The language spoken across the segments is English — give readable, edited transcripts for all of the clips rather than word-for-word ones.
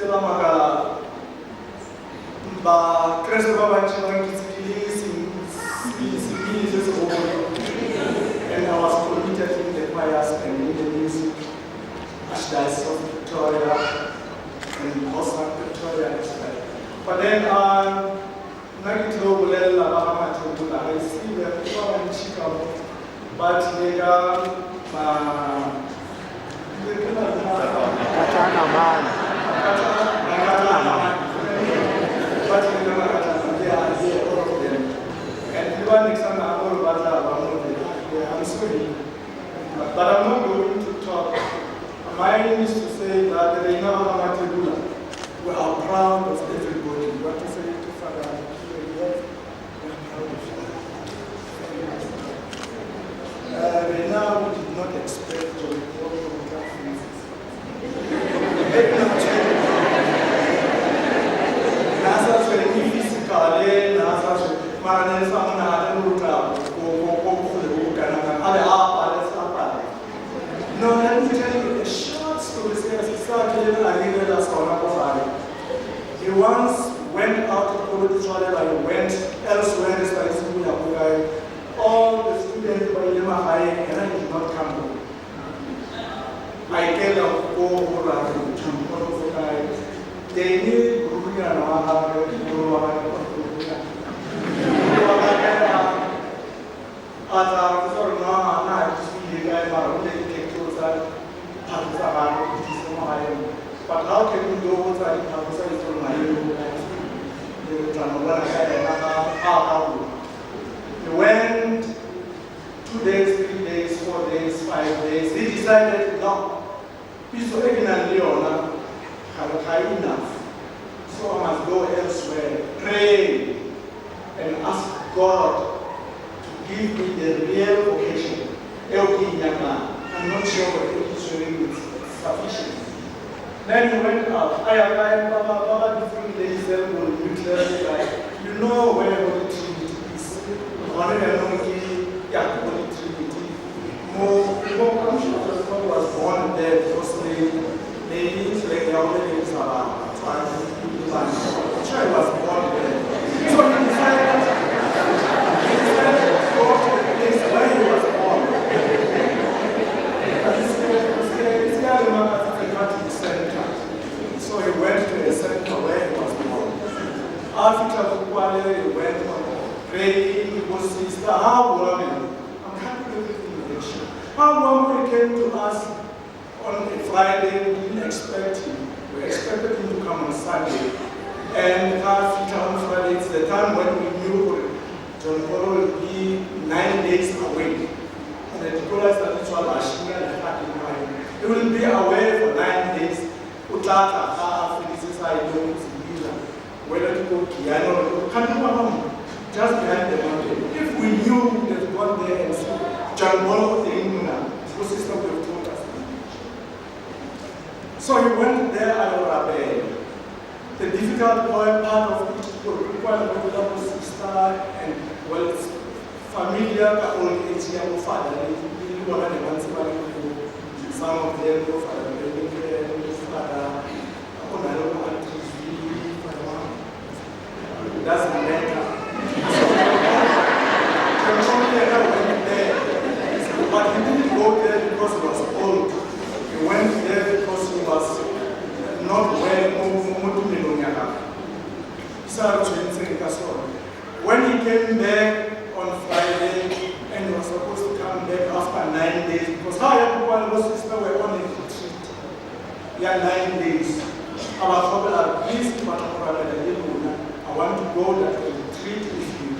Stella Maga, Ba Cresova and I was committed in the choirs and in the music, Archdiocese of Pretoria and also Pretoria as well. But then, I see the people in Chicago, but they are I'm sorry, but I'm not going to talk. My aim is to say that the Reina Mathebula, we are proud of everybody. We want to say to Father, we are proud of you. Reina, we did not expect to report from Catholics. No, let me tell you a short story. He once went out to Pretoria and went elsewhere. All the students were in high and I did not come home. I tell them, they need but how can you go outside the He went 2 days, 3 days, 4 days, 5 days. He decided, no, he's already enough. So I must go elsewhere, pray, and ask God to give me the real vocation. I'm not sure what it's doing is sufficient. Then he went out. I applied, Baba, different days, you know where Holy Trinity is. More I'm sure the God was born there because they didn't like their own names about. So I'm sure he was born there. So he decided to go to the place where he was born. So he went to a center where he was born. After he went on praying, he was sister, how woman, I'm happy with the invitation. How woman came to us on a Friday, we didn't expect him. We expected him to come on Sunday. And after on Friday, it's the time when we knew John Paul would be 9 days away. And the people that he will be away for 9 days. Whether to go piano, just behind the mountain. If we knew that one day and John Paul was sister would have told us. So he went there at Orabe. The difficult part of it was sister and well, it's familiar old age father. Some of them go father, doesn't matter. But he didn't go there because he was old. He went there because he was not well. When he came back on Friday and he was supposed to come back after 9 days, because how everyone was sister were on a retreat. Yeah, 9 days. Our father are pleased to I want to go that retreat with you.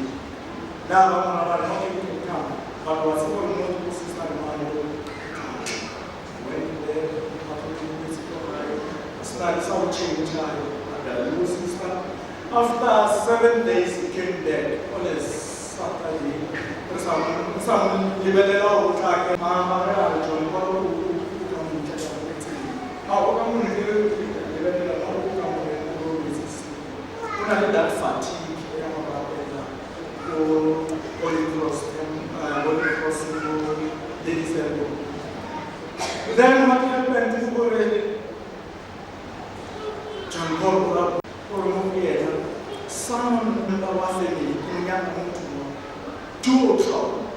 Now I'm not able to come, but was all multiple sister and went there, started some change sister. After 7 days he came back on a Saturday. Some liberal talking that fatigue, Holy Cross, then what happened is already John Paul some member was in young two trouble.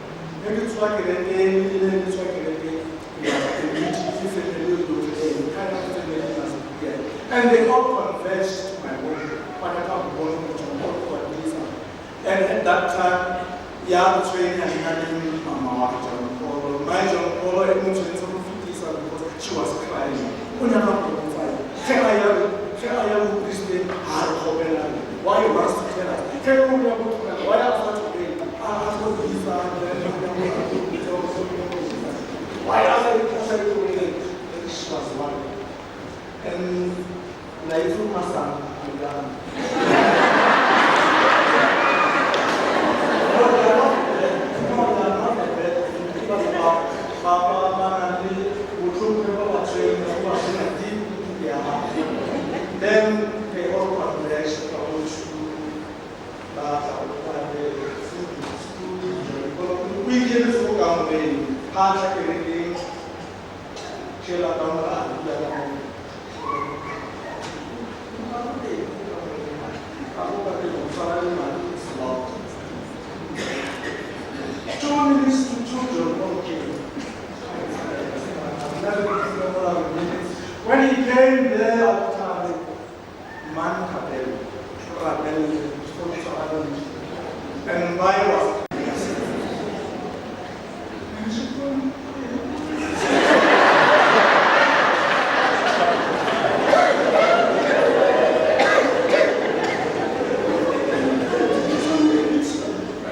Maybe it's like a day, it's like a day, and they all converged to my home. And at that time, the train had had Mama John Paul. My John Paul, I moved to the 50s because she was crying. Why you must tell us? Tell me about why I want to pay. Why are they doing this? Was one. And Naifu Masan, then they all converged to we did this program in hard training, Sheila Kamara, when he came there after Mathebula, and my was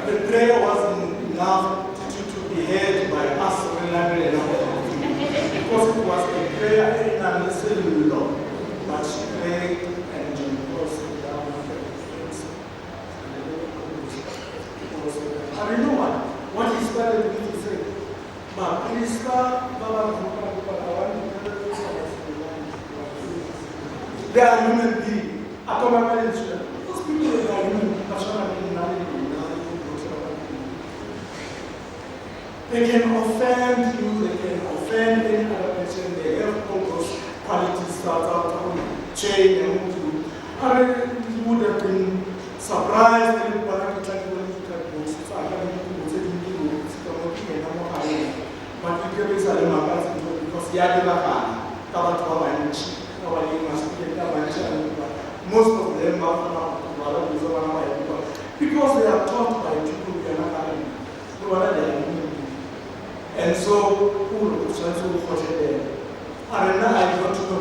the prayer wasn't enough to be heard by us because it was a prayer in a little law, but she prayed and John Paul sat down with her. And you know what he started with, he said, they are human beings. Those people are human. They can offend you, they can offend any other person, they have all those qualities that are change and move you. You would have been surprised if you were to try to look at books. But you give us a little because you are the most of them are because they are taught by people who are not having. And so, I don't know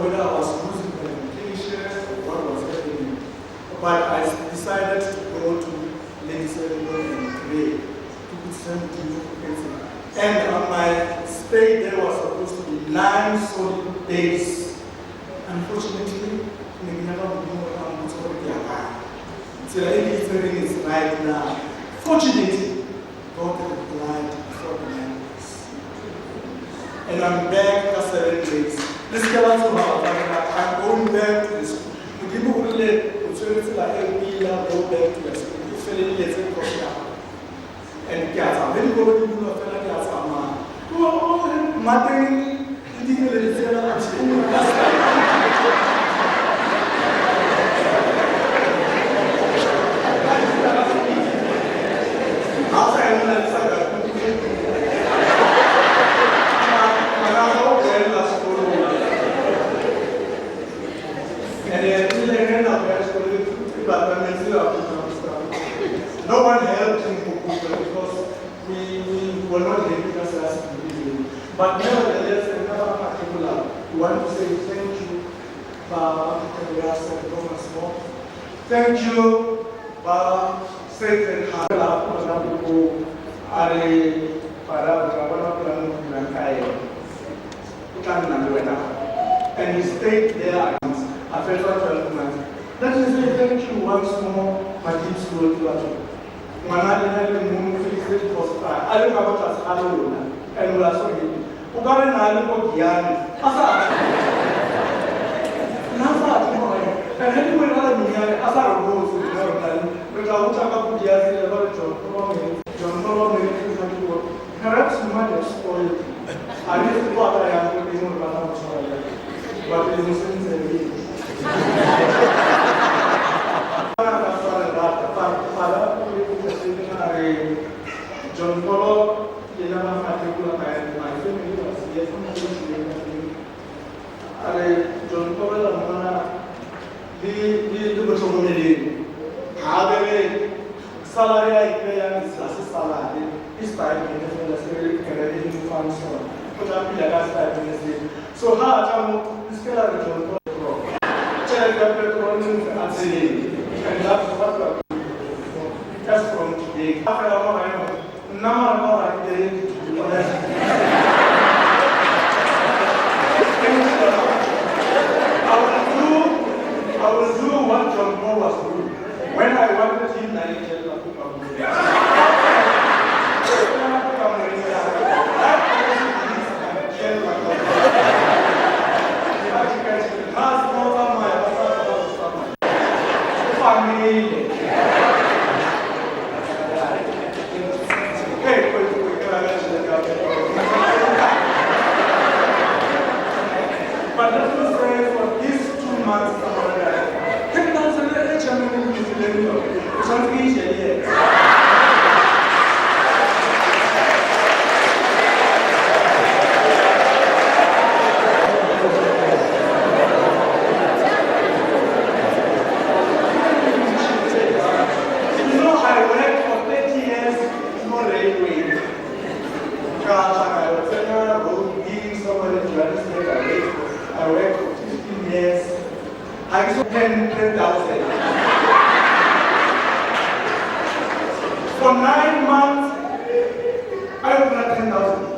whether I was losing my education or what was happening. But I decided to go to Ladies and pray to put something. And on my stay there was supposed to be 9 solid days. Unfortunately, we never know how much of it are. So everything is right now. Fortunately, God replied before the 9 days. And I'm back after 7 days. Let's get on to I'm going back to the school. We give me go back to the school. And Piazza, when you go to the Piazza, oh, Martin, no one helped him because we were not getting us as individuals. But nevertheless, another particular, we want to say thank you, Baba, thank you, Baba, Satan, and he stayed there after 12 months. Let me say thank you once more, my deep school to when I had the moon fixed for I don't know what as Halloween and we are sorry. Ugar and I look at and anyway, as I rose with but I will talk about John perhaps you might have spoiled. I didn't what I am looking at, but it was in the salary I pay and salary is time in the credit function. Put up the last 5 minutes. So how this killer check the and saying, and that's what just from today. After a while, I will do what John Paul was doing. When I wanted him, I tell him but let me say for these 2 months, something easy. I worked for 30 years for railway. I was giving somebody to understand I worked for 15 years. I got 10,000. For 9 months, I got 10,000.